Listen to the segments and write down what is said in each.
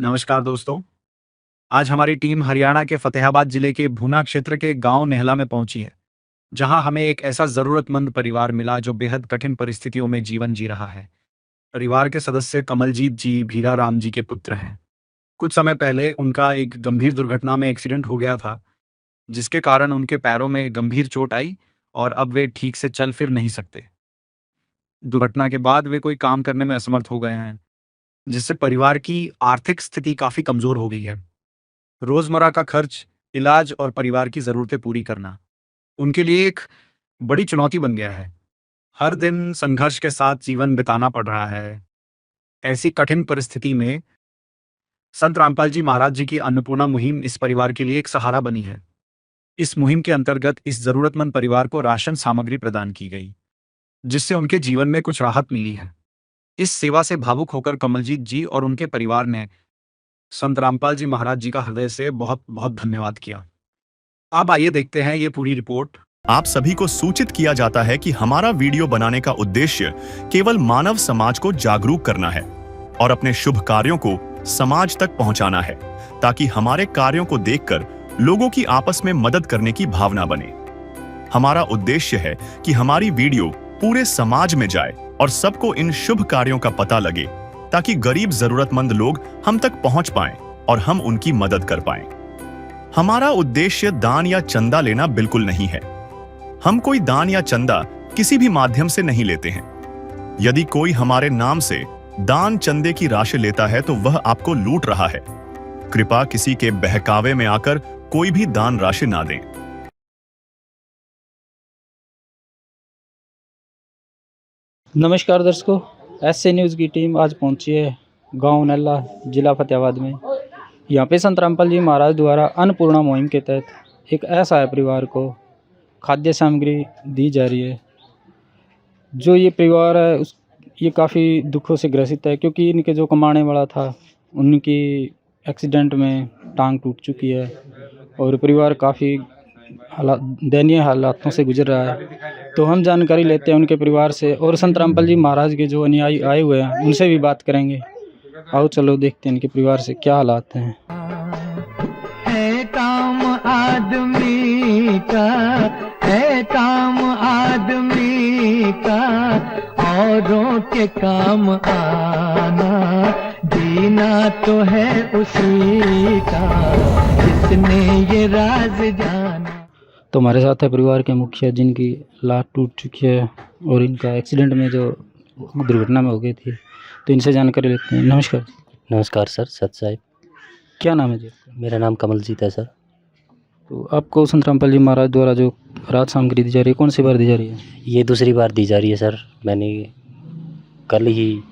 नमस्कार दोस्तों। आज हमारी टीम हरियाणा के फतेहाबाद जिले के भूना क्षेत्र के गांव नेहला में पहुंची है, जहां हमें एक ऐसा जरूरतमंद परिवार मिला जो बेहद कठिन परिस्थितियों में जीवन जी रहा है। परिवार के सदस्य कमलजीत जी भीरा राम जी के पुत्र हैं। कुछ समय पहले उनका एक गंभीर दुर्घटना में एक्सीडेंट हो गया था, जिसके कारण उनके पैरों में गंभीर चोट आई और अब वे ठीक से चल फिर नहीं सकते। दुर्घटना के बाद वे कोई काम करने में असमर्थ हो गए हैं, जिससे परिवार की आर्थिक स्थिति काफी कमजोर हो गई है। रोजमर्रा का खर्च, इलाज और परिवार की जरूरतें पूरी करना उनके लिए एक बड़ी चुनौती बन गया है। हर दिन संघर्ष के साथ जीवन बिताना पड़ रहा है। ऐसी कठिन परिस्थिति में संत रामपाल जी महाराज जी की अन्नपूर्णा मुहिम इस परिवार के लिए एक सहारा बनी है। इस मुहिम के अंतर्गत इस जरूरतमंद परिवार को राशन सामग्री प्रदान की गई, जिससे उनके जीवन में कुछ राहत मिली है। इस सेवा से भावुक होकर कमलजीत जी और उनके परिवार ने संत रामपाल जी महाराज जी का हृदय से बहुत बहुत धन्यवाद किया। अब आइए देखते हैं ये पूरी रिपोर्ट। आप सभी को सूचित किया जाता है कि हमारा वीडियो बनाने का उद्देश्य केवल मानव समाज को जागरूक करना है और अपने शुभ कार्यों को समाज तक पहुंचाना है, ताकि हमारे कार्यों को देखकर लोगों की आपस में मदद करने की भावना बने। हमारा उद्देश्य है कि हमारी वीडियो पूरे समाज में जाए और सबको इन शुभ कार्यों का पता लगे, ताकि गरीब जरूरतमंद लोग हम तक पहुंच पाएं और हम उनकी मदद कर पाएं। हमारा उद्देश्य दान या चंदा लेना बिल्कुल नहीं है। हम कोई दान या चंदा किसी भी माध्यम से नहीं लेते हैं। यदि कोई हमारे नाम से दान चंदे की राशि लेता है तो वह आपको लूट रहा है। कृपया किसी के बहकावे में आकर कोई भी दान राशि ना दें। नमस्कार दर्शकों, एसए न्यूज़ की टीम आज पहुंची है गांव नेहला, जिला फतेहाबाद में। यहां पे संत रामपाल जी महाराज द्वारा अन्नपूर्णा मुहिम के तहत एक असहाय परिवार को खाद्य सामग्री दी जा रही है। जो ये परिवार है ये काफ़ी दुखों से ग्रसित है, क्योंकि इनके जो कमाने वाला था उनकी एक्सीडेंट में टांग टूट चुकी है और परिवार काफ़ी दयनीय हालातों से गुजर रहा है। तो हम जानकारी लेते हैं उनके परिवार से और संत रामपाल जी महाराज के जो अनुयायी आए हुए हैं उनसे भी बात करेंगे। आओ चलो देखते हैं इनके परिवार से क्या हालात हैं। है काम आदमी का, है काम आदमी का, औरों के काम आना, जीना तो है उसी का, जिसने ये राज जाना। तो हमारे साथ है परिवार के मुखिया, जिनकी लात टूट चुकी है और इनका एक्सीडेंट में जो दुर्घटना में हो गई थी, तो इनसे जानकारी लेते हैं। नमस्कार। नमस्कार सर, सत साहिब। क्या नाम है जी? मेरा नाम कमलजीत है सर। तो आपको संत रामपाल जी महाराज द्वारा जो राहत सामग्री दी जा रही है, कौन सी बार दी जा रही है? ये दूसरी बार दी जा रही है सर। मैंने कल ही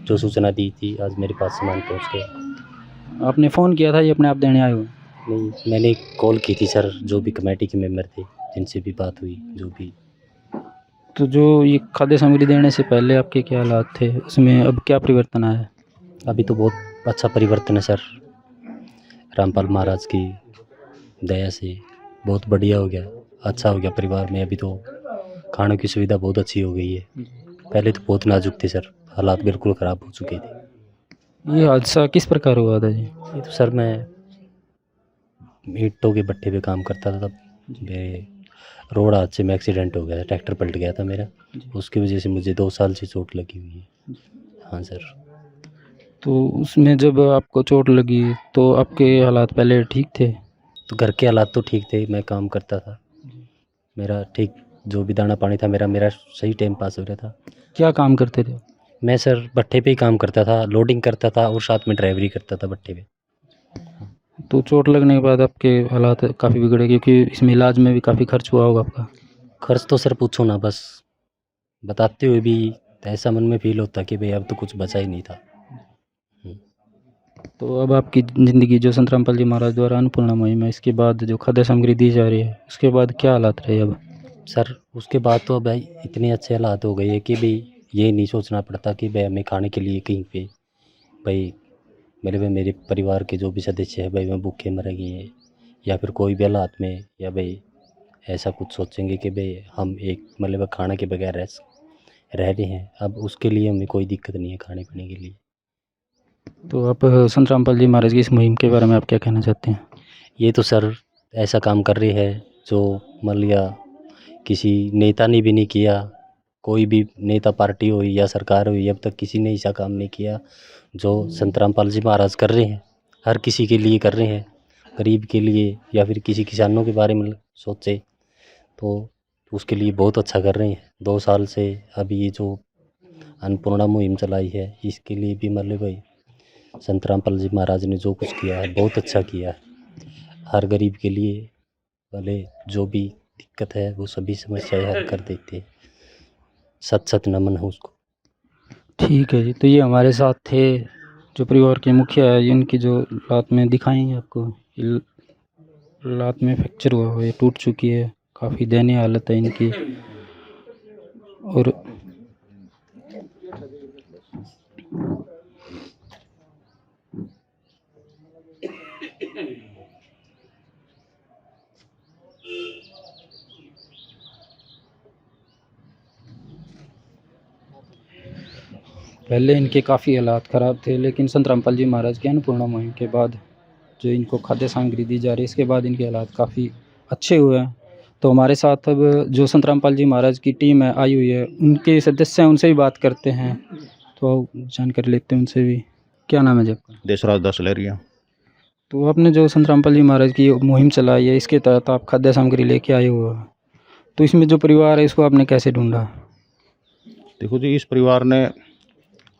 जो सूचना दी थी, आज मेरे पास सामान पहुंच गया। आपने फ़ोन किया था ये अपने आप देने आए हुए? नहीं, मैंने कॉल की थी सर, जो भी कमेटी के मेंबर थे जिनसे भी बात हुई, जो भी। तो जो ये खाद्य सामग्री देने से पहले आपके क्या हालात थे, उसमें अब क्या परिवर्तन आया है? अभी तो बहुत अच्छा परिवर्तन है सर। रामपाल महाराज की दया से बहुत बढ़िया हो गया, अच्छा हो गया परिवार में। अभी तो खाने की सुविधा बहुत अच्छी हो गई है। पहले तो बहुत नाजुक थे सर, हालात बिल्कुल ख़राब हो चुके थे। ये हादसा किस प्रकार हुआ था जी? ये तो सर मैं ईंटों के भट्ठे पे काम करता था, तब मेरे रोड हादसे में एक्सीडेंट हो गया था। ट्रैक्टर पलट गया था मेरा, उसकी वजह से मुझे 2 साल से चोट लगी हुई है। हाँ सर। तो उसमें जब आपको चोट लगी तो आपके हालात पहले ठीक थे? तो घर के हालात तो ठीक थे, मैं काम करता था, मेरा ठीक जो भी दाना पानी था मेरा सही टाइम पास हो रहा था। क्या काम करते थे? मैं सर भट्ठे पे ही काम करता था, लोडिंग करता था और साथ में ड्राइवरी करता था भट्ठे पे। तो चोट लगने के बाद आपके हालात काफ़ी बिगड़े, क्योंकि इसमें इलाज में भी काफ़ी खर्च हुआ होगा आपका? खर्च तो सर पूछो ना, बस बताते हुए भी ऐसा मन में फील होता कि भाई अब तो कुछ बचा ही नहीं था। तो अब आपकी ज़िंदगी जो संत रामपाल जी महाराज द्वारा अन्नपूर्णा मुहिम है, इसके बाद जो खाद्य सामग्री दी जा रही है, उसके बाद क्या हालात रहे अब? सर उसके बाद तो अब भाई इतने अच्छे हालात हो गए हैं कि भाई ये नहीं सोचना पड़ता कि भाई हमें खाने के लिए कहीं पे भाई मेरे परिवार के जो भी सदस्य है भाई मैं भूखे मर गए हैं, या फिर कोई भी हालात में, या भाई ऐसा कुछ सोचेंगे कि भाई हम एक मतलब खाने के बगैर रह रहे हैं। अब उसके लिए हमें कोई दिक्कत नहीं है खाने पीने के लिए। तो आप संत रामपाल जी महाराज की इस मुहिम के बारे में आप क्या कहना चाहते हैं? ये तो सर ऐसा काम कर रही है जो मान लिया किसी नेता ने भी नहीं किया, कोई भी नेता पार्टी हुई या सरकार हुई अब तक किसी ने ऐसा काम नहीं किया जो संत रामपाल जी महाराज कर रहे हैं। हर किसी के लिए कर रहे हैं, गरीब के लिए या फिर किसी किसानों के बारे में सोचे तो उसके लिए बहुत अच्छा कर रहे हैं। 2 साल से अभी ये जो अन्नपूर्णा मुहिम चलाई है इसके लिए भी मतलब भाई संत रामपाल जी महाराज ने जो कुछ किया है बहुत अच्छा किया है। हर गरीब के लिए भले जो भी दिक्कत है वो सभी समस्याएं हल कर देते हैं। सत सत नमन है उसको। ठीक है जी, तो ये हमारे साथ थे जो परिवार के मुखिया है, इनकी जो लात में दिखाएंगे आपको। ये लात में फ्रैक्चर हुआ है, ये टूट चुकी है, काफ़ी दयनीय हालत है इनकी। और पहले इनके काफ़ी हालात ख़राब थे, लेकिन संत रामपाल जी महाराज की अन्नपूर्णा मुहिम के बाद जो इनको खाद्य सामग्री दी जा रही है इसके बाद इनके हालात काफ़ी अच्छे हुए हैं। तो हमारे साथ अब जो संत रामपाल जी महाराज की टीम है आई हुई है, उनके सदस्य हैं, उनसे भी बात करते हैं। तो जानकारी लेते हैं उनसे भी। क्या नाम है जी आपका? देशराज दास लहरिया। तो आपने जो संत रामपाल जी महाराज की मुहिम चलाई है इसके तहत आप खाद्य सामग्री लेके आए हुए हो, तो इसमें जो परिवार है इसको आपने कैसे ढूंढा? देखो जी, इस परिवार ने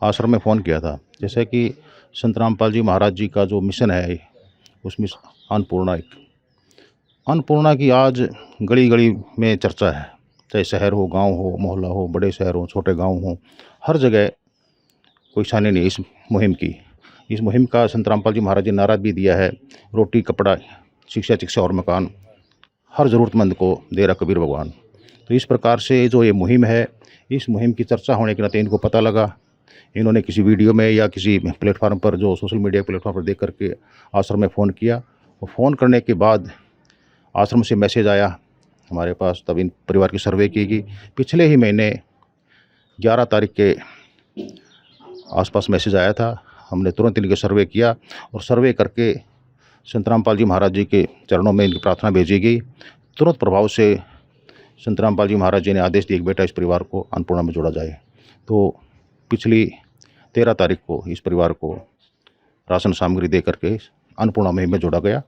आश्रम में फ़ोन किया था। जैसे कि संत रामपाल जी महाराज जी का जो मिशन है उसमें अन्नपूर्णा की आज गली गली में चर्चा है। चाहे शहर हो, गांव हो, मोहल्ला हो, बड़े शहर हो, छोटे गांव हो, हर जगह कोई सानी नहीं इस मुहिम की। इस मुहिम का संत रामपाल जी महाराज जी ने नारा भी दिया है, रोटी कपड़ा शिक्षा चिकित्सा और मकान हर ज़रूरतमंद को दे रहा कबीर भगवान। तो इस प्रकार से जो ये मुहिम है, इस मुहिम की चर्चा होने के नाते इनको पता लगा। इन्होंने किसी वीडियो में या किसी प्लेटफार्म पर, जो सोशल मीडिया प्लेटफार्म पर देख करके आश्रम में फ़ोन किया। और फ़ोन करने के बाद आश्रम से मैसेज आया हमारे पास, तब इन परिवार की सर्वे की गई। पिछले ही महीने 11 तारीख के आसपास मैसेज आया था। हमने तुरंत इनके सर्वे किया और सर्वे करके संत रामपाल जी महाराज जी के चरणों में इनकी प्रार्थना भेजी गई। तुरंत प्रभाव से संत रामपाल जी महाराज जी ने आदेश दिया कि बेटा इस परिवार को अन्नपूर्णा में जोड़ा जाए। तो पिछली 13 तारीख को इस परिवार को राशन सामग्री दे करके अन्नपूर्णा मुहिम में जोड़ा गया।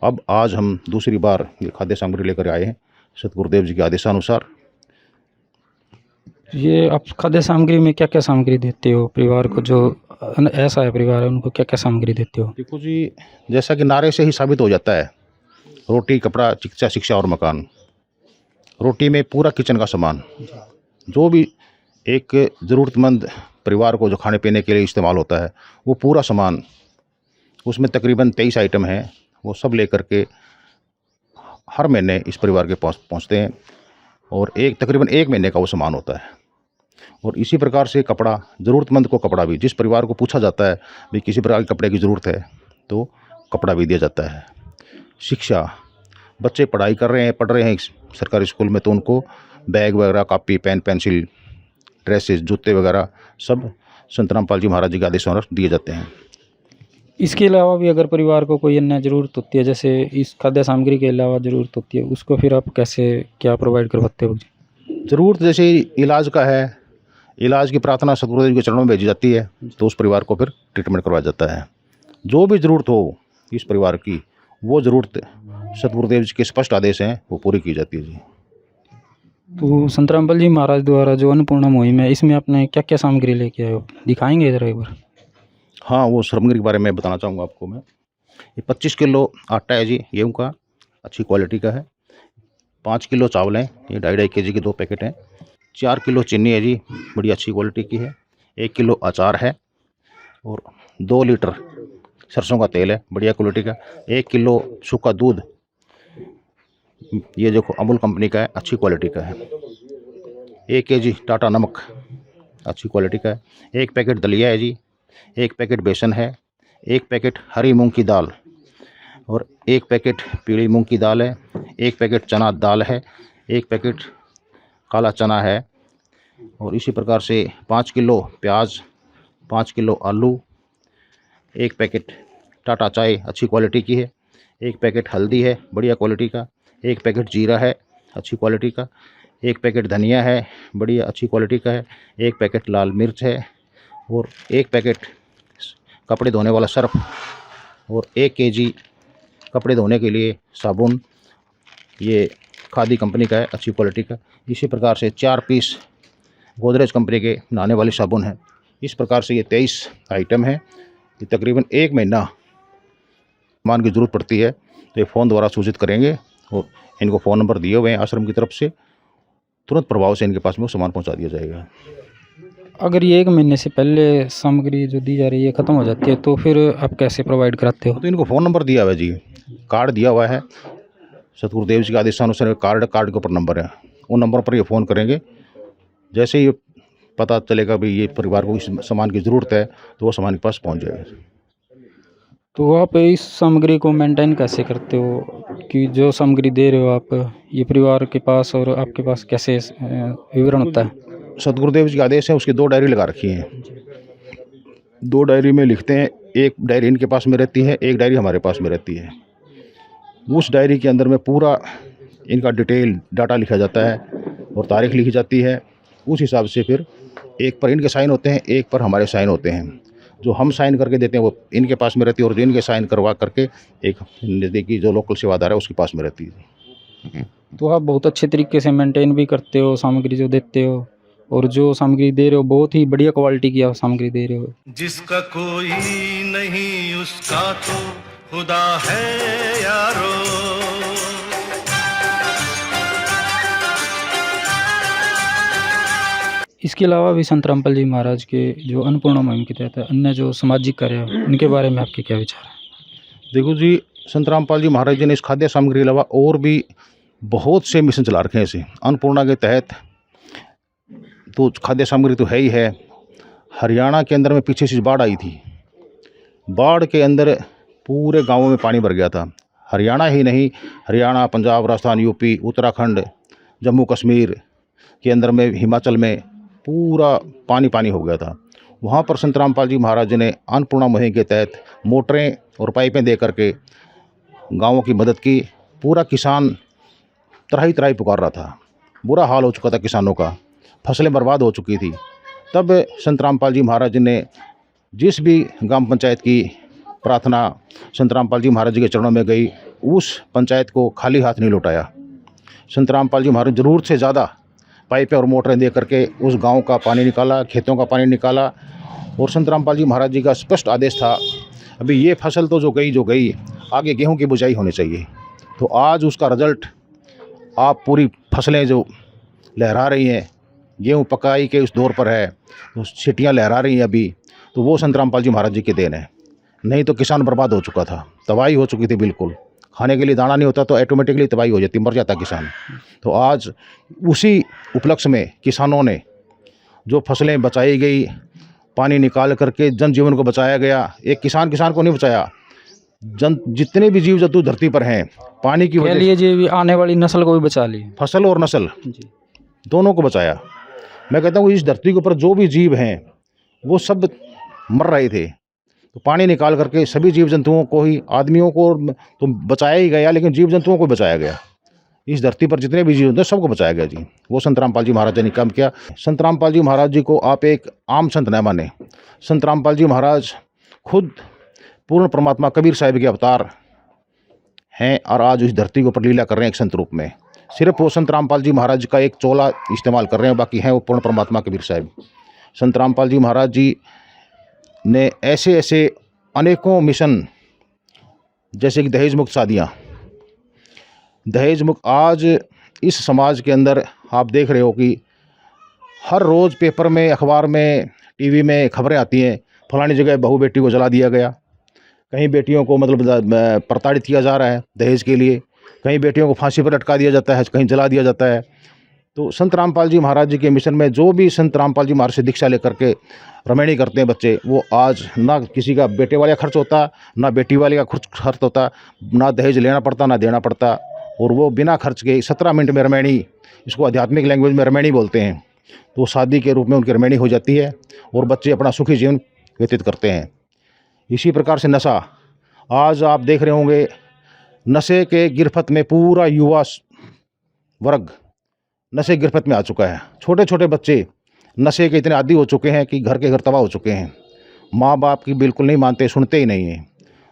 अब आज हम दूसरी बार ये खाद्य सामग्री लेकर आए हैं सतगुरुदेव जी के आदेशानुसार। ये आप खाद्य सामग्री में क्या क्या सामग्री देते हो परिवार को? जो ऐसा है परिवार है उनको क्या क्या सामग्री देते हो? देखो जी, जैसा कि नारे से ही साबित हो जाता है, रोटी कपड़ा चिकित्सा शिक्षा और मकान। रोटी में पूरा किचन का सामान, जो भी एक ज़रूरतमंद परिवार को जो खाने पीने के लिए इस्तेमाल होता है वो पूरा सामान, उसमें तकरीबन 23 आइटम हैं, वो सब लेकर के हर महीने इस परिवार के पास पहुँचते हैं और तकरीबन 1 महीने का वो सामान होता है। और इसी प्रकार से कपड़ा, ज़रूरतमंद को कपड़ा भी, जिस परिवार को पूछा जाता है भी किसी प्रकार के कपड़े की ज़रूरत है तो कपड़ा भी दिया जाता है। शिक्षा, बच्चे पढ़ाई कर रहे हैं, पढ़ रहे हैं सरकारी स्कूल में, तो उनको बैग वगैरह, कापी, पेन, पेंसिल, ड्रेसेस, जूते वगैरह सब संत रामपाल जी महाराज जी के आदेशानुसार दिए जाते हैं। इसके अलावा भी अगर परिवार को कोई अन्य ज़रूरत होती है, जैसे इस खाद्य सामग्री के अलावा ज़रूरत होती है, उसको फिर आप कैसे क्या प्रोवाइड करवाते हो? ज़रूरत जैसे इलाज का है, इलाज की प्रार्थना सतगुरुदेव के चरणों में भेजी जाती है, तो उस परिवार को फिर ट्रीटमेंट करवाया जाता है। जो भी ज़रूरत हो इस परिवार की, वो ज़रूरत सतगुरुदेव जी के स्पष्ट आदेश हैं, वो पूरी की जाती है जी। तो संत रामपाल जी महाराज द्वारा जो अन्नपूर्णा मुहिम है इसमें आपने क्या क्या सामग्री लेके आए हो, दिखाएंगे ज़रा एक बार? हाँ, वो सामग्री के बारे में बताना चाहूँगा आपको मैं। ये 25 किलो आटा है जी, गेहूँ का, अच्छी क्वालिटी का है। 5 किलो चावल हैं, ये 2.5 केजी के 2 पैकेट हैं। 4 किलो चीनी है जी, बड़ी अच्छी क्वालिटी की है। 1 किलो अचार है और 2 लीटर सरसों का तेल है, बढ़िया क्वालिटी का। 1 किलो सूखा दूध, ये देखो अमूल कंपनी का है, अच्छी क्वालिटी का है। 1 केजी टाटा नमक, अच्छी क्वालिटी का है। 1 पैकेट दलिया है जी, 1 पैकेट बेसन है, 1 पैकेट हरी मूंग की दाल और 1 पैकेट पीली मूंग की दाल है। 1 पैकेट चना दाल है, 1 पैकेट काला चना है। और इसी प्रकार से 5 किलो प्याज, 5 किलो आलू, एक पैकेट टाटा चाय अच्छी क्वालिटी की है, एक पैकेट हल्दी है बढ़िया क्वालिटी का, एक पैकेट जीरा है अच्छी क्वालिटी का, एक पैकेट धनिया है बढ़िया अच्छी क्वालिटी का है, एक पैकेट लाल मिर्च है, और एक पैकेट कपड़े धोने वाला सर्फ, और 1 केजी कपड़े धोने के लिए साबुन, ये खादी कंपनी का है अच्छी क्वालिटी का। इसी प्रकार से 4 पीस गोदरेज कंपनी के नहाने वाले साबुन हैं। इस प्रकार से ये 23 आइटम है। ये तकरीबन 1 महीना सामान की ज़रूरत पड़ती है तो ये फ़ोन द्वारा सूचित करेंगे, और इनको फ़ोन नंबर दिए हुए हैं आश्रम की तरफ से, तुरंत प्रभाव से इनके पास में वो सामान पहुंचा दिया जाएगा। अगर ये 1 महीने से पहले सामग्री जो दी जा रही है ख़त्म हो जाती है तो फिर आप कैसे प्रोवाइड कराते हो? तो इनको फ़ोन नंबर दिया हुआ है जी, कार्ड दिया हुआ है सतगुरुदेव जी के आदेशानुसार, कार्ड के ऊपर नंबर है, उन नंबर पर ये फ़ोन करेंगे। जैसे ही पता चलेगा भी ये परिवार को इस सामान की ज़रूरत है तो वो सामान के पास पहुंच जाएगा। तो आप इस सामग्री को मेंटेन कैसे करते हो कि जो सामग्री दे रहे हो आप ये परिवार के पास और आपके पास कैसे विवरण होता है? सतगुरुदेव जी का आदेश है, उसकी 2 डायरी लगा रखी हैं। 2 डायरी में लिखते हैं, एक डायरी इनके पास में रहती है, एक डायरी हमारे पास में रहती है। उस डायरी के अंदर में पूरा इनका डिटेल डाटा लिखा जाता है और तारीख लिखी जाती है। उस हिसाब से फिर एक पर इनके साइन होते हैं, एक पर हमारे साइन होते हैं। जो हम साइन करके देते हैं वो इनके पास में रहती है, और जो इनके साइन करवा करके एक नज़दीकी जो लोकल सेवादार है उसके पास में रहती है। तो आप बहुत अच्छे तरीके से मेंटेन भी करते हो सामग्री जो देते हो, और जो सामग्री दे रहे हो बहुत ही बढ़िया क्वालिटी की आप सामग्री दे रहे हो। जिसका कोई नहीं उसका तो खुदा है यारो। इसके अलावा भी संत रामपाल जी महाराज के जो अन्नपूर्णा मुहिम के तहत अन्य जो सामाजिक कार्य है उनके बारे में आपके क्या विचार है? देखो जी, संत रामपाल जी महाराज जी ने इस खाद्य सामग्री के अलावा और भी बहुत से मिशन चला रखे हैं। इसे अन्नपूर्णा के तहत तो खाद्य सामग्री तो है ही है। हरियाणा के अंदर में पीछे से बाढ़ आई थी, बाढ़ के अंदर पूरे गांवों में पानी भर गया था। हरियाणा ही नहीं, हरियाणा, पंजाब, राजस्थान, यूपी, उत्तराखंड, जम्मू कश्मीर के अंदर में, हिमाचल में पूरा पानी पानी हो गया था। वहाँ पर संत रामपाल जी महाराज जी ने अन्नपूर्णा मुहिम के तहत मोटरें और पाइपें दे करके गाँवों की मदद की। पूरा किसान त्राही त्राही पुकार रहा था, बुरा हाल हो चुका था किसानों का, फसलें बर्बाद हो चुकी थी। तब संत रामपाल जी महाराज जी ने जिस भी ग्राम पंचायत की प्रार्थना संत रामपाल जी महाराज जी के चरणों में गई, उस पंचायत को खाली हाथ नहीं लौटाया। संत रामपाल जी महाराज ज़रूरत से ज़्यादा पाइपें और मोटरें दे करके उस गांव का पानी निकाला, खेतों का पानी निकाला। और संत रामपाल जी महाराज जी का स्पष्ट आदेश था, अभी ये फसल तो जो गई, आगे गेहूं की बुझाई होनी चाहिए। तो आज उसका रिजल्ट आप पूरी फसलें जो लहरा रही हैं, गेहूं पकाई के उस दौर पर है, तो सीटियाँ लहरा रही हैं अभी, तो वो संत रामपाल जी महाराज जी के देन है। नहीं तो किसान बर्बाद हो चुका था, तबाही हो चुकी थी बिल्कुल। खाने के लिए दाना नहीं होता तो ऑटोमेटिकली तबाही हो जाती, मर जाता किसान। तो आज उसी उपलक्ष्य में किसानों ने जो फसलें बचाई गई, पानी निकाल करके जनजीवन को बचाया गया। एक किसान को नहीं बचाया, जितने भी जीव जंतु धरती पर हैं, पानी की वजह से आने वाली नस्ल को भी बचा ली, फसल और नस्ल दोनों को बचाया। मैं कहता हूँ इस धरती के ऊपर जो भी जीव हैं वो सब मर रहे थे, तो पानी निकाल करके सभी जीव जंतुओं को ही, आदमियों को तो बचाया ही गया, लेकिन जीव जंतुओं को बचाया गया। इस धरती पर जितने भी जीव थे सबको बचाया गया जी। वो संत रामपाल जी महाराज ने काम किया। संत रामपाल जी महाराज जी को आप एक आम संत न माने। संत रामपाल जी महाराज खुद पूर्ण परमात्मा कबीर साहिब के अवतार हैं, और आज इस धरती के ऊपर लीला कर रहे हैं एक संत रूप में। सिर्फ वो संत रामपाल जी महाराज का एक चोला इस्तेमाल कर रहे हैं, बाकी हैं वो पूर्ण परमात्मा कबीर साहिब। संत रामपाल जी महाराज जी ने ऐसे अनेकों मिशन, जैसे कि दहेज मुक्त शादियाँ, दहेज मुक्त, आज इस समाज के अंदर आप देख रहे हो कि हर रोज़ पेपर में, अखबार में, टीवी में खबरें आती हैं, फलानी जगह बहू बेटी को जला दिया गया, कहीं बेटियों को मतलब प्रताड़ित किया जा रहा है दहेज के लिए, कहीं बेटियों को फांसी पर लटका दिया जाता है, कहीं जला दिया जाता है। तो संत रामपाल जी महाराज जी के मिशन में जो भी संत रामपाल जी महाराज से दीक्षा लेकर के रमैणी करते हैं बच्चे, वो आज ना किसी का बेटे वाले का खर्च होता, ना बेटी वाले का खर्च होता, ना दहेज लेना पड़ता ना देना पड़ता, और वो बिना खर्च के 17 मिनट में रमैणी, इसको आध्यात्मिक लैंग्वेज में रमैणी बोलते हैं, तो शादी के रूप में उनकी रमैणी हो जाती है और बच्चे अपना सुखी जीवन व्यतीत करते हैं। इसी प्रकार से नशा, आज आप देख रहे होंगे नशे के गिरफ्त में पूरा युवा वर्ग नशे की गिरफ्त में आ चुका है। छोटे छोटे बच्चे नशे के इतने आदी हो चुके हैं कि घर के घर तबाह हो चुके हैं। माँ बाप की बिल्कुल नहीं मानते, सुनते ही नहीं हैं।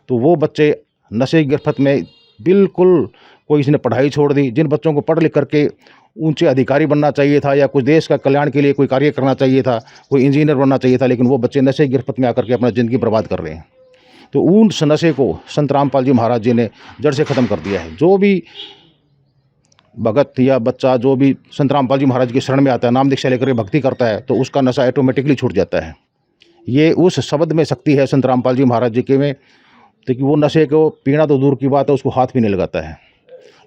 तो वो बच्चे नशे की गिरफ्त में बिल्कुल, कोई इसने पढ़ाई छोड़ दी। जिन बच्चों को पढ़ लिख करके ऊंचे अधिकारी बनना चाहिए था या कुछ देश का कल्याण के लिए कोई कार्य करना चाहिए था, कोई इंजीनियर बनना चाहिए था, लेकिन वो बच्चे नशे की गिरफ्त में आकर के अपना ज़िंदगी बर्बाद कर रहे हैं। तो उन नशे को संत रामपाल जी महाराज जी ने जड़ से ख़त्म कर दिया है। जो भी भगत या बच्चा जो भी संत रामपाल जी महाराज की शरण में आता है, नाम दीक्षा लेकर के भक्ति करता है, तो उसका नशा ऑटोमेटिकली छूट जाता है। ये उस शब्द में शक्ति है संत रामपाल जी महाराज जी के में, तो कि वो नशे को पीना तो दूर की बात है, उसको हाथ भी नहीं लगाता है।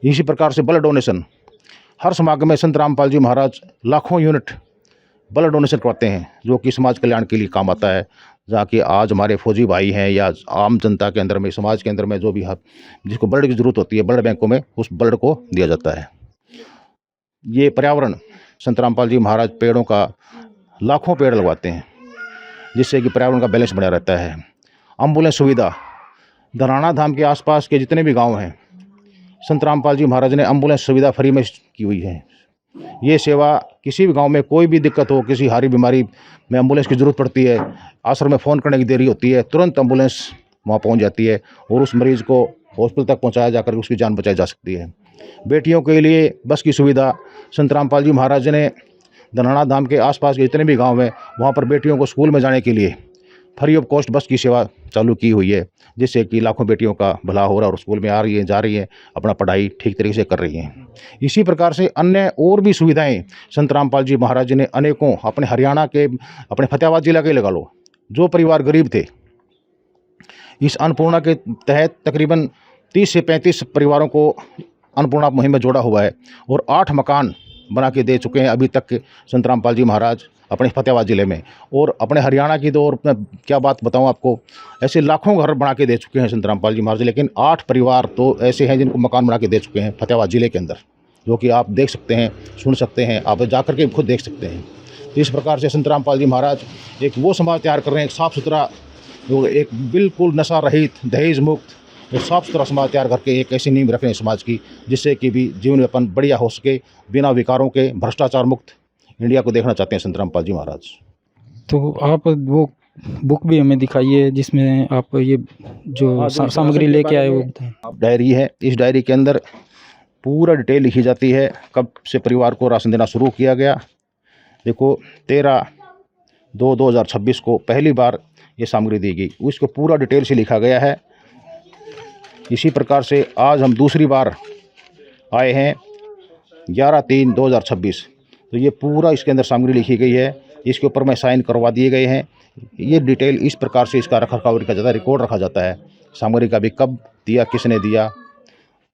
इसी प्रकार से ब्लड डोनेशन, हर समागम में संत रामपाल जी महाराज लाखों यूनिट ब्लड डोनेशन करते हैं, जो कि समाज कल्याण के लिए काम आता है। जहाँ कि आज हमारे फौजी भाई हैं या आम जनता के अंदर में, समाज के अंदर में जो भी जिसको ब्लड की ज़रूरत होती है, ब्लड बैंकों में उस ब्लड को दिया जाता है। ये पर्यावरण, संत रामपाल जी महाराज पेड़ों का लाखों पेड़ लगवाते हैं, जिससे कि पर्यावरण का बैलेंस बना रहता है। एम्बुलेंस सुविधा, धराना धाम के आसपास के जितने भी गांव हैं, संत रामपाल जी महाराज ने एम्बुलेंस सुविधा फ्री में की हुई है। ये सेवा किसी भी गांव में कोई भी दिक्कत हो, किसी हारी बीमारी में एम्बुलेंस की ज़रूरत पड़ती है, आश्रम में फ़ोन करने की देरी होती है, तुरंत एम्बुलेंस वहाँ पहुँच जाती है और उस मरीज़ को हॉस्पिटल तक पहुँचाया जाकर उसकी जान बचाई जा सकती है। बेटियों के लिए बस की सुविधा, संत रामपाल जी महाराज ने धनाना धाम के आसपास के जितने भी गांव हैं, वहाँ पर बेटियों को स्कूल में जाने के लिए फ्री ऑफ कॉस्ट बस की सेवा चालू की हुई है, जिससे कि लाखों बेटियों का भला हो रहा है और स्कूल में आ रही हैं, जा रही हैं, अपना पढ़ाई ठीक तरीके से कर रही हैं। इसी प्रकार से अन्य और भी सुविधाएं संत रामपाल जी महाराज जी ने अनेकों, अपने हरियाणा के, अपने फतेहाबाद जिला के लगा लो, जो परिवार गरीब थे, इस अन्नपूर्णा के तहत तकरीबन 30 से 35 परिवारों को अन्नपूर्णा मुहिम में जोड़ा हुआ है और 8 मकान बना के दे चुके हैं अभी तक के संत रामपाल जी महाराज अपने फतेहाबाद ज़िले में। और अपने हरियाणा की तो और मैं क्या बात बताऊं आपको, ऐसे लाखों घर बना के दे चुके हैं संत रामपाल जी महाराज, लेकिन 8 परिवार तो ऐसे हैं जिनको मकान बना के दे चुके हैं फतेहाबाद ज़िले के अंदर, जो कि आप देख सकते हैं, सुन सकते हैं, आप जाकर के खुद देख सकते हैं। तो इस प्रकार से संत रामपाल जी महाराज एक वो समाज तैयार कर रहे हैं, एक साफ़ सुथरा, एक बिल्कुल नशा रहित, दहेज मुक्त, एक साफ़ सुथरा समाज तैयार करके एक ऐसी नींव रख रहे हैं समाज की, जिससे कि भी जीवन यापन बढ़िया हो सके, बिना विकारों के, भ्रष्टाचार मुक्त इंडिया को देखना चाहते हैं संत रामपाल जी महाराज। तो आप वो बुक भी हमें दिखाइए जिसमें आप ये जो सामग्री लेके आए वो बताएं। डायरी है, इस डायरी के अंदर पूरा डिटेल लिखी जाती है, कब से परिवार को राशन देना शुरू किया गया। देखो 13/2/2026 को पहली बार ये सामग्री दी गई, उसको पूरा डिटेल से लिखा गया है। इसी प्रकार से आज हम दूसरी बार आए हैं 11/3/2026, तो ये पूरा इसके अंदर सामग्री लिखी गई है, इसके ऊपर में साइन करवा दिए गए हैं। ये डिटेल इस प्रकार से इसका रखरखाव रखा जाता है, रिकॉर्ड रखा जाता है, सामग्री का भी कब दिया, किसने दिया,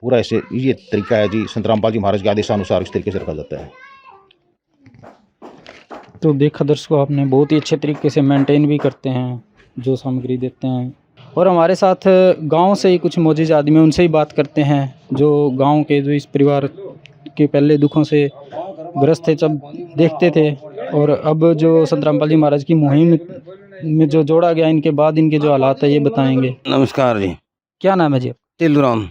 पूरा ऐसे ये तरीका है जी, संत रामपाल जी महाराज के आदेशानुसार इस तरीके से रखा जाता है। तो देखा दर्शकों, आपने बहुत ही अच्छे तरीके से मेंटेन भी करते हैं जो सामग्री देते हैं। और हमारे साथ गांव से ही कुछ मौजूद आदमी, उनसे ही बात करते हैं, जो गांव के, जो इस परिवार के पहले दुखों से ग्रस्त थे, जब देखते थे, और अब जो संत रामपाल जी महाराज की मुहिम में जो जोड़ा गया, इनके बाद इनके जो हालात है ये बताएंगे। नमस्कार जी। क्या नाम है जी? तिलुराम।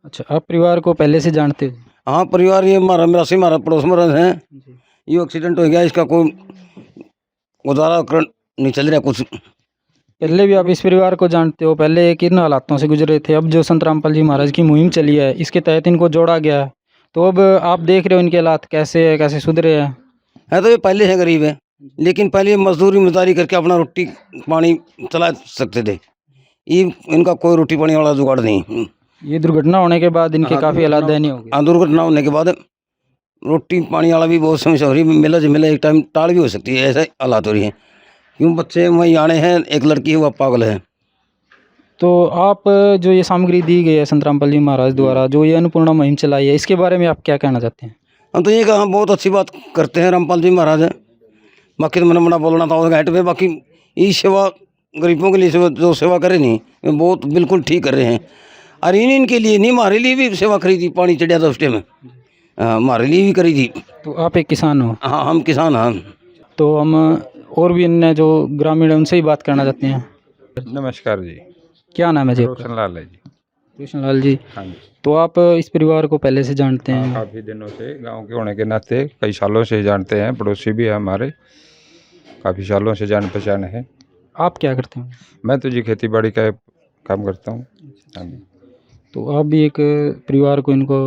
अच्छा, आप परिवार को पहले से जानते थे? हाँ, परिवार ये मेरा से हमारा पड़ोस में रहते हैं। ये एक्सीडेंट हो गया, इसका कोई गुजारा नहीं चल रहा कुछ। पहले भी आप इस परिवार को जानते हो? पहले किन हालातों से गुजरे थे? अब जो संत रामपाल जी महाराज की मुहिम चली है, इसके तहत इनको जोड़ा गया है, तो अब आप देख रहे हो इनके हालात कैसे है, कैसे सुधरे हैं? है तो ये पहले से गरीब है, लेकिन पहले मजदूरी करके अपना रोटी पानी चला सकते थे। ये इनका कोई रोटी पानी वाला जुगाड़ नहीं। ये दुर्घटना होने के बाद इनके काफ़ी हालात दयनीय हो गए। हाँ, दुर्घटना होने के बाद रोटी पानी वाला भी बहुत समस्या हो रही है। मिला एक टाइम टाल भी हो सकती है, ऐसे हालात हो रही है। क्यों बच्चे वहीं आने हैं, एक लड़की है वो पागल है। तो आप जो ये सामग्री दी गई है संत रामपाल जी महाराज द्वारा, जो ये अन्नपूर्णा मुहिम चलाई है, इसके बारे में आप क्या कहना चाहते हैं? हम तो ये कहा, बहुत अच्छी बात करते हैं रामपाल जी महाराज। बाकी तो मैंने बड़ा बोलना था घाट पे, बाकी ये सेवा गरीबों के लिए जो सेवा करे नहीं, ये बहुत बिल्कुल ठीक कर रहे हैं। और इनके लिए नहीं, हमारे लिए भी सेवा करी थी, पानी चढ़िया था उस टाइम में, हमारे लिए भी करी थी। तो आप एक किसान हो? हाँ, हम किसान हैं। तो हम और भी अन्य जो ग्रामीण हैं उनसे ही बात करना चाहते हैं। नमस्कार जी। क्या नाम है जी आपका? रोशन लाल है जी। रोशन लाल जी, हाँ जी। तो आप इस परिवार को पहले से जानते हैं? काफ़ी दिनों से गांव के होने के नाते कई सालों से जानते हैं, पड़ोसी भी है हमारे, काफ़ी सालों से जान पहचान है। आप क्या करते हैं? मैं तो जी खेती बाड़ी का काम करता हूँ। हाँ जी। तो आप भी एक परिवार को इनको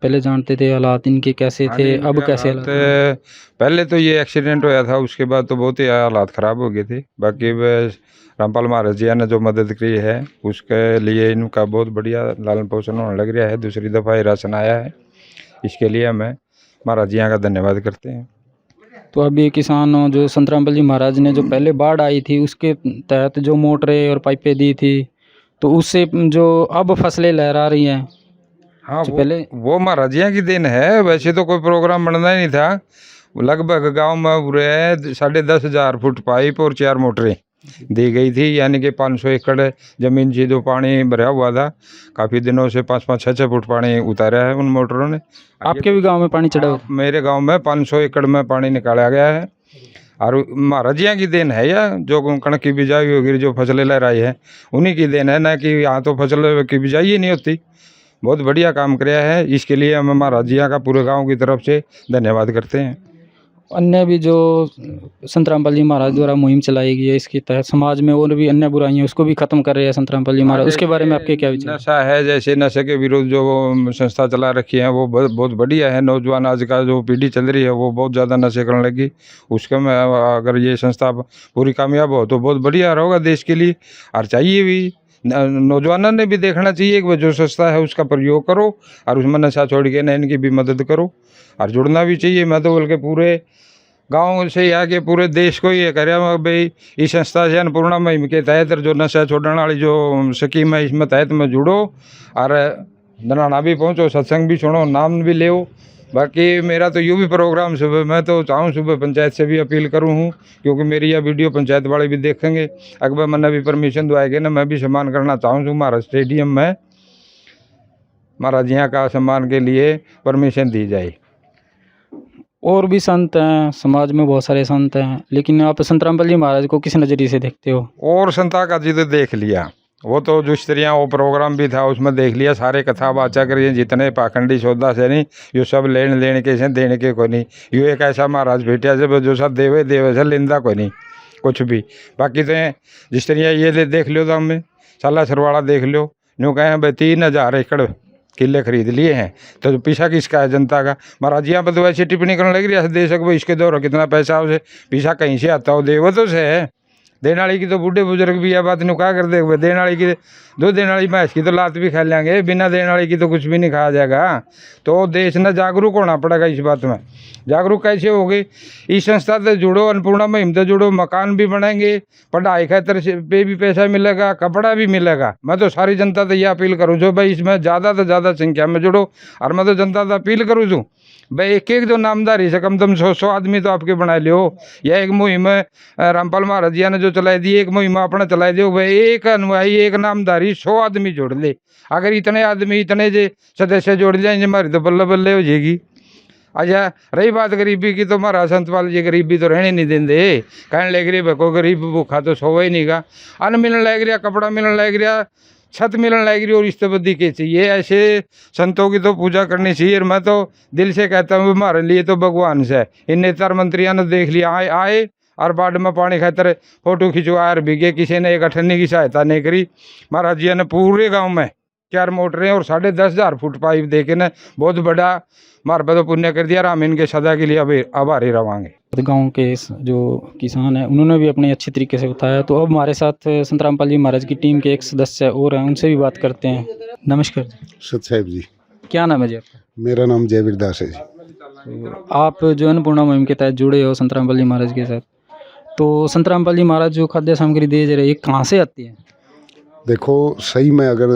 पहले जानते थे, हालात इनके कैसे हाँ थे, जी, अब इनके कैसे हालात, हालात हैं? पहले तो ये एक्सीडेंट होया था, उसके बाद तो बहुत ही हालात ख़राब हो गए थे। बाकी वह रामपाल महाराज जी ने जो मदद की है उसके लिए इनका बहुत बढ़िया लालन पोषण होने लग रहा है। दूसरी दफ़ा ये राशन आया है, इसके लिए हमें महाराज जी का धन्यवाद करते हैं। तो अभी किसान हो, जो संतरामपल जी महाराज ने जो पहले बाढ़ आई थी उसके तहत जो मोटरें और पाइपें दी थी, तो उससे जो अब फसलें लहरा रही हैं, हाँ, जो पहले वो महाराज जी की देन है। वैसे तो कोई प्रोग्राम बनना ही नहीं था। लगभग गांव में पूरे 10,500 फुट पाइप और 4 मोटरें दी गई थी, यानी कि 500 एकड़ ज़मीन से जो पानी भरा हुआ था, काफ़ी दिनों से 5-5, 6-6 फुट पानी उतारा है उन मोटरों ने। आपके भी गांव में पानी चढ़ा हुआ था? मेरे गांव में 500 एकड़ में पानी निकाला गया है, और महाराज जी की देन है या जो कणक की बिजाई होगी, जो फसलें लहराई है उन्हीं की देन है, ना कि यहाँ तो फसल की बिजाई ही नहीं होती। बहुत बढ़िया काम किया है, इसके लिए हम महाराज जी का पूरे गांव की तरफ से धन्यवाद करते हैं। अन्य भी जो संतरामपल जी महाराज द्वारा मुहिम चलाई गई है, इसके तहत समाज में और भी अन्य बुराइयां उसको भी खत्म कर रहे हैं संतरामपल जी महाराज, उसके बारे में आपके क्या विचार? नशा है, जैसे नशे के विरुद्ध जो संस्था चला रखी है वो बहुत बढ़िया है। नौजवान आज का जो पीढ़ी चल रही है वो बहुत ज़्यादा नशे करने लगी, उसके में अगर ये संस्था पूरी कामयाब हो तो बहुत बढ़िया होगा देश के लिए, और चाहिए भी। नौजवानों ने भी देखना चाहिए कि जो संस्था है उसका प्रयोग करो और उसमें नशा छोड़ के ना इनकी भी मदद करो, और जुड़ना भी चाहिए। मैं तो बल्कि पूरे गांव से आके पूरे देश को ये कह रहा हूँ भाई, इस संस्था से अन्नपूर्णा मुहिम के तहत जो नशा छोड़ने वाली जो स्कीम है इसमें तहत में जुड़ो, और दनाना भी पहुँचो, सत्संग भी सुनो, नाम भी ले। बाकी मेरा तो यूँ भी प्रोग्राम सुबह, मैं तो चाहूँ सुबह पंचायत से भी अपील करूँ हूँ, क्योंकि मेरी यह वीडियो पंचायत वाले भी देखेंगे। अकबर मैंने भी परमिशन दवाएंगे ना, मैं भी सम्मान करना चाहूँ हमारा स्टेडियम में महाराज जी का सम्मान के लिए परमिशन दी जाए। और भी संत हैं समाज में, बहुत सारे संत हैं, लेकिन आप संतरामपल जी महाराज को किस नज़रिए से देखते हो? और संता का जी तो देख लिया, वो तो जो स्त्रियाँ वो प्रोग्राम भी था उसमें देख लिया, सारे कथा वाचा करिए, जितने पाखंडी सौदा से नहीं, यो सब लेने के से देने के कोई नहीं। यो एक ऐसा महाराज भेटिया जब जो सब देवे से लिंदा कोई नहीं कुछ भी। बाकी तो स्त्रियाँ ये देख लो, तो हमें साला सरवाड़ा देख लो, यूँ कहें भाई 3,000 एकड़ किले खरीद लिए हैं, तो पीछा किसका है? जनता का। महाराज जी पर तो वैसे टिप्पणी करने लग रही है दे सको, इसके दौर कितना पैसा उसे पीछा कहीं से आता हो, देव तो से है। देने वाली की तो बूढ़े बुजुर्ग भी यह बात नहीं कहा करते हुए, देने वाली की दो देने वाली भैंस की तो लात भी खा लेंगे, बिना देने वाली की तो कुछ भी नहीं खाया जाएगा। तो देश ने जागरूक होना पड़ेगा इस बात में। जागरूक कैसे होगी? इस संस्था से जुड़ो, अन्नपूर्णा मुहिम से जुड़ो, मकान भी बनाएंगे, पढ़ाई खातर पे भी पैसा मिलेगा, कपड़ा भी मिलेगा। मैं तो सारी जनता से यह अपील करूँ जो भाई इसमें ज़्यादा से ज़्यादा संख्या में जुड़ो, और मैं तो जनता से अपील करूँ छूँ भाई एक जो नामदारी से कम 100 आदमी तो आपके बना लियो। यह एक मुहिम रामपाल महाराज जी ने जो चलाई दी, एक मुहिम अपना चलाई दो भाई, एक अनुयायी एक नामदारी 100 आदमी जोड़ ले। अगर इतने आदमी इतने जे सदस्य जोड़ जाएंगे हमारी तो बल्ले बल्ले हो जाएगी। अच्छा, रही बात गरीबी की, तो महाराज संतपाल जी गरीबी तो रहने नहीं देंगे। कहने लग रही को गरीब भूखा तो सोवा ही नहीं गा, अन्न मिलने लग रहा, कपड़ा मिलने लग रहा, छत मिलने लग रही, और रिश्तेबद्दी के चाहिए। ऐसे संतों की तो पूजा करनी चाहिए। और मैं तो दिल से कहता हूँ हमारे लिए तो भगवान से। इन नेता मंत्रियों ने देख लिया, आए और बाढ़ में पानी खातर फोटो खिंचवाया और भीगे, किसी ने एक अठन्नी की सहायता नहीं करी। महाराज जी ने पूरे गाँव में 4 मोटरें और 10,500 फुट पाइप दे के न बहुत बड़ा मार पे तो पुण्य कर दिया। हम इनके सदा के लिए अभी आभारी रहेंगे। गांव के जो किसान हैं उन्होंने भी अपने अच्छी तरीके से बताया। तो अब हमारे साथ संतरामपल जी महाराज की टीम के एक सदस्य और हैं, उनसे भी बात करते हैं। नमस्कार जी। सत साहिब जी। क्या नाम है जी आपका? मेरा नाम जयवीर दास है जी। तो आप जो अन्नपूर्णा मुहिम के तहत जुड़े हो संतरामपल जी महाराज के साथ, तो संतरामपल जी महाराज जो खाद्य सामग्री दे रहे हैं कहाँ से आती है? देखो सही में अगर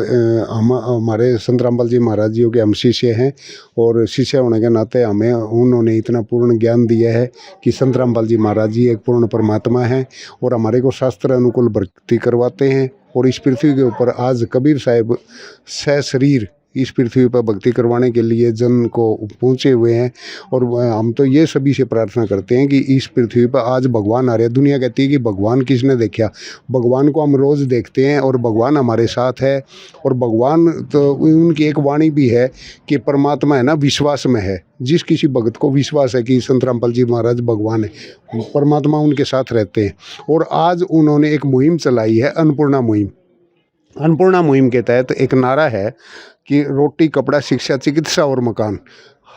हम हमारे संत रामपाल जी महाराज जी के हम शिष्य हैं, और शिष्य होने के नाते हमें उन्होंने इतना पूर्ण ज्ञान दिया है कि संत रामपाल जी महाराज जी एक पूर्ण परमात्मा हैं, और हमारे को शास्त्र अनुकूल भक्ति करवाते हैं। और इस पृथ्वी के ऊपर आज कबीर साहब सशरीर इस पृथ्वी पर भक्ति करवाने के लिए जन को पहुँचे हुए हैं। और हम तो ये सभी से प्रार्थना करते हैं कि इस पृथ्वी पर आज भगवान आ रहे हैं। दुनिया कहती है कि भगवान किसने देखा, भगवान को हम रोज़ देखते हैं और भगवान हमारे साथ है। और भगवान तो उनकी एक वाणी भी है कि परमात्मा है ना विश्वास में है। जिस किसी भक्त को विश्वास है कि संत रामपाल जी महाराज भगवान है, परमात्मा उनके साथ रहते हैं। और आज उन्होंने एक मुहिम चलाई है, अन्नपूर्णा मुहिम। अन्नपूर्णा मुहिम के तहत एक नारा है कि रोटी, कपड़ा, शिक्षा, चिकित्सा और मकान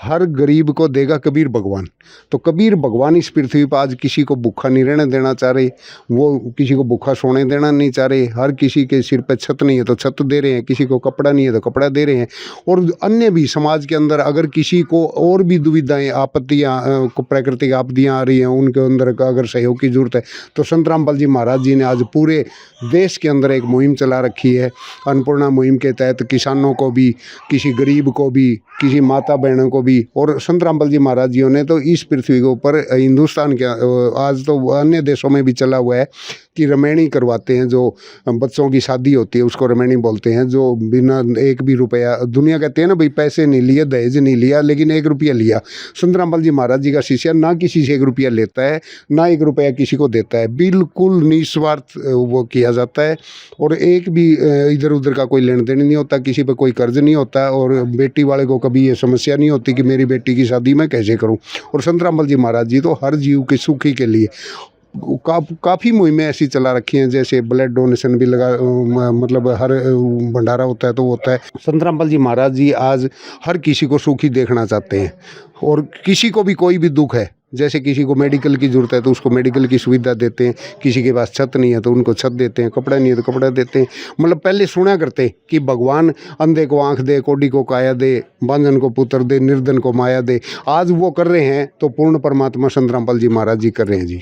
हर गरीब को देगा कबीर भगवान। तो कबीर भगवान इस पृथ्वी पर आज किसी को भूखा नहीं रहने देना चाह रहे, वो किसी को भूखा सोने देना नहीं चाह रहे। हर किसी के सिर पे छत नहीं है तो छत दे रहे हैं, किसी को कपड़ा नहीं है तो कपड़ा दे रहे हैं। और अन्य भी समाज के अंदर अगर किसी को और भी दुविधाएं, आपत्तियाँ, प्राकृतिक आपत्तियाँ आ रही हैं, उनके अंदर अगर सहयोग की जरूरत है तो संत रामपाल जी महाराज जी ने आज पूरे देश के अंदर एक मुहिम चला रखी है। अन्नपूर्णा मुहिम के तहत किसानों को भी, किसी गरीब को भी, किसी माता बहनों को भी। और संत रामपाल जी महाराज जी ने तो इस पृथ्वी के ऊपर, हिंदुस्तान के, आज तो अन्य देशों में भी चला हुआ है कि रमैनी करवाते हैं। जो बच्चों की शादी होती है उसको रमैनी बोलते हैं। जो बिना एक भी रुपया, दुनिया कहते हैं ना भाई पैसे नहीं लिए, दहेज नहीं लिया, लेकिन 1 रुपया लिया। संत रामपाल जी महाराज जी का शिष्य ना किसी से 1 रुपया लेता है, ना 1 रुपया किसी को देता है। बिल्कुल निस्वार्थ वो किया जाता है। और एक भी इधर उधर का कोई लेन देन नहीं होता, किसी पर कोई कर्ज नहीं होता। और बेटी वाले को कभी ये समस्या नहीं होती कि मेरी बेटी की शादी मैं कैसे करूं। और संत रामपाल जी महाराज जी तो हर जीव के सुखी के लिए काफ़ी मुहिमें ऐसी चला रखी हैं। जैसे ब्लड डोनेशन भी लगा, मतलब हर भंडारा होता है तो वो होता है। संत रामपाल जी महाराज जी आज हर किसी को सुखी देखना चाहते हैं। और किसी को भी कोई भी दुख है, जैसे किसी को मेडिकल की ज़रूरत है तो उसको मेडिकल की सुविधा देते हैं, किसी के पास छत नहीं है तो उनको छत देते हैं, कपड़ा नहीं है तो कपड़ा देते हैं। मतलब पहले सुना करते कि भगवान अंधे को आँख दे, कोढ़ी को काया दे, बांझन को पुत्र दे, निर्धन को माया दे। आज वो कर रहे हैं तो पूर्ण परमात्मा संत रामपाल जी महाराज जी कर रहे हैं जी।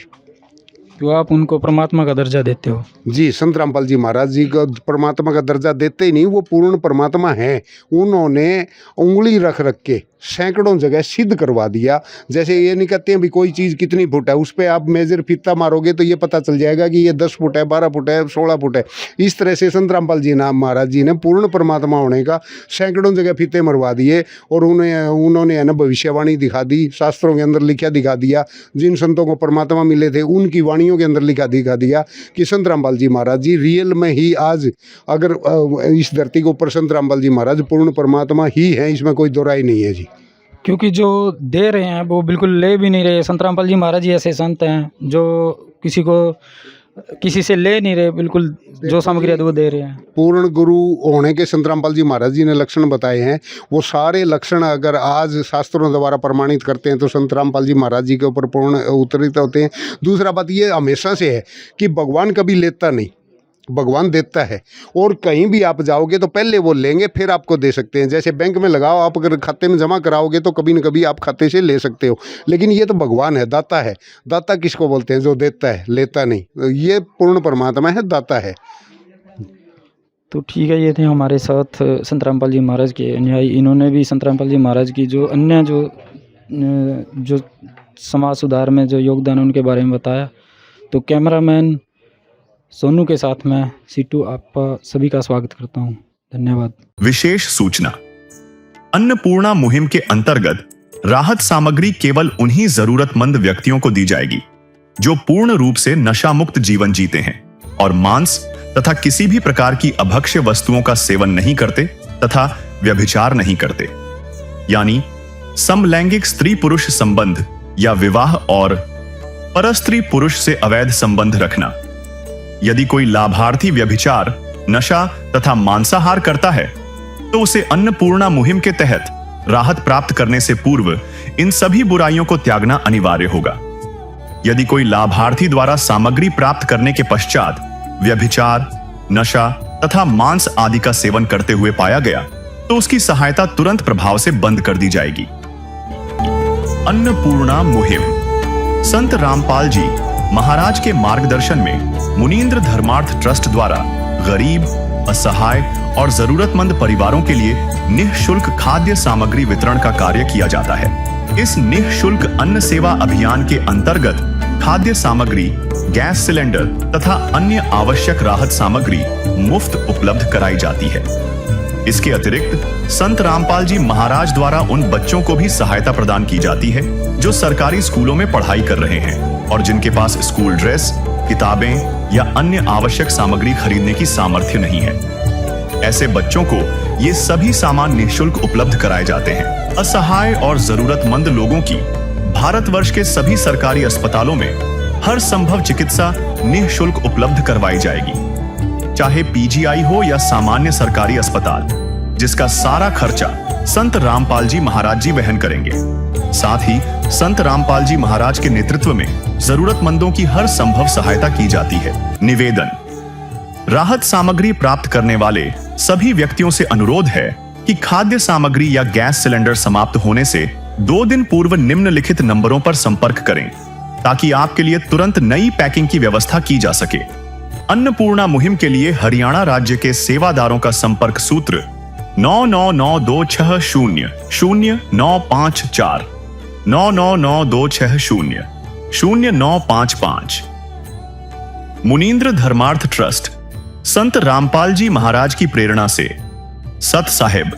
तो आप उनको परमात्मा का दर्जा देते हो? जी, संत रामपाल जी महाराज जी को परमात्मा का दर्जा देते ही नहीं, वो पूर्ण परमात्मा हैं। उन्होंने उंगली रख रख के सैकड़ों जगह सिद्ध करवा दिया। जैसे ये नहीं कहते हैं भी कोई चीज़ कितनी फुट है, उस पर आप मेजर फीता मारोगे तो ये पता चल जाएगा कि ये 10 फुट है, 12 फुट है, 16 फुट है। इस तरह से संत रामपाल जी महाराज जी ने पूर्ण परमात्मा होने का सैकड़ों जगह फीते मरवा दिए। और उन्होंने है ना भविष्यवाणी दिखा दी, शास्त्रों के अंदर लिखा दिखा दिया। जिन संतों को परमात्मा मिले थे उनकी वाणियों के अंदर लिखा दिखा दिया कि संत रामपाल जी महाराज जी रियल में ही आज अगर इस धरती के ऊपर संत रामपाल जी महाराज पूर्ण परमात्मा ही हैं, इसमें कोई दो राय नहीं है जी। क्योंकि जो दे रहे हैं वो बिल्कुल ले भी नहीं रहे। संत रामपाल जी महाराज जी ऐसे संत हैं जो किसी से ले नहीं रहे, बिल्कुल जो सामग्री है वो दे रहे हैं। पूर्ण गुरु होने के संत रामपाल जी महाराज जी ने लक्षण बताए हैं। वो सारे लक्षण अगर आज शास्त्रों द्वारा प्रमाणित करते हैं तो संत रामपाल जी महाराज जी के ऊपर पूर्ण उतरित होते हैं। दूसरा बात ये हमेशा से है कि भगवान कभी लेता नहीं, भगवान देता है। और कहीं भी आप जाओगे तो पहले वो लेंगे फिर आपको दे सकते हैं। जैसे बैंक में लगाओ, आप अगर खाते में जमा कराओगे तो कभी न कभी आप खाते से ले सकते हो, लेकिन ये तो भगवान है, दाता है। दाता किसको बोलते हैं? जो देता है, लेता नहीं। ये पूर्ण परमात्मा है, दाता है। तो ठीक है, ये थे हमारे साथ संत रामपाल जी महाराज के अनुयायी। इन्होंने भी संत रामपाल जी महाराज की जो अन्य जो समाज सुधार में जो योगदान उनके बारे में बताया। तो कैमरामैन सोनू के साथ मैं सीटू आपका सभी का स्वागत करता हूं। धन्यवाद। विशेष सूचना, अन्नपूर्णा मुहिम के अंतर्गत राहत सामग्री केवल उन्हीं जरूरतमंद व्यक्तियों को दी जाएगी जो पूर्ण रूप से नशा मुक्त जीवन जीते हैं और मांस तथा किसी भी प्रकार की अभक्ष्य वस्तुओं का सेवन नहीं करते तथा व्यभिचार नहीं करते, यानी समलैंगिक स्त्री पुरुष संबंध या विवाह और परस्त्री पुरुष से अवैध संबंध रखना। यदि कोई लाभार्थी व्यभिचार, नशा तथा मांसाहार करता है तो उसे अन्नपूर्णा मुहिम के तहत राहत प्राप्त करने से पूर्व इन सभी बुराइयों को त्यागना अनिवार्य होगा। यदि कोई लाभार्थी द्वारा सामग्री प्राप्त करने के पश्चात व्यभिचार, नशा तथा मांस आदि का सेवन करते हुए पाया गया तो उसकी सहायता तुरंत प्रभाव से बंद कर दी जाएगी। अन्नपूर्णा मुहिम संत रामपाल जी महाराज के मार्गदर्शन में मुनीन्द्र धर्मार्थ ट्रस्ट द्वारा गरीब, असहाय और जरूरतमंद परिवारों के लिए निःशुल्क खाद्य सामग्री वितरण का कार्य किया जाता है। इस निःशुल्क अन्न सेवा अभियान के अंतर्गत खाद्य सामग्री, गैस सिलेंडर तथा अन्य आवश्यक राहत सामग्री मुफ्त उपलब्ध कराई जाती है। इसके अतिरिक्त संत रामपाल जी महाराज द्वारा उन बच्चों को भी सहायता प्रदान की जाती है जो सरकारी स्कूलों में पढ़ाई कर रहे हैं और जिनके पास स्कूल ड्रेस, किताबें या अन्य आवश्यक सामग्री खरीदने की सामर्थ्य नहीं है। ऐसे बच्चों को ये सभी सामान निःशुल्क उपलब्ध कराए जाते हैं। असहाय और जरूरतमंद लोगों की भारतवर्ष के सभी सरकारी अस्पतालों में हर संभव चिकित्सा निःशुल्क उपलब्ध करवाई जाएगी, चाहे पीजीआई हो या सामान्य सरकारी अस्पताल, जिसका सारा खर्चा संत रामपाल जी महाराज जी वहन करेंगे। साथ ही संत रामपाल जी महाराज के नेतृत्व में जरूरतमंदों की हर संभव सहायता की जाती है। निवेदन: राहत सामग्री प्राप्त करने वाले सभी व्यक्तियों से अनुरोध है कि खाद्य सामग्री या गैस सिलेंडर समाप्त होने से 2 दिन पूर्व निम्नलिखित नंबरों पर संपर्क करें ताकि आपके लिए तुरंत नई पैकिंग की व्यवस्था की जा सके। अन्नपूर्णा मुहिम के लिए हरियाणा राज्य के सेवादारों का संपर्क सूत्र 9992600954 9992600955। मुनींद्र धर्मार्थ ट्रस्ट संत रामपाल जी महाराज की प्रेरणा से सत साहिब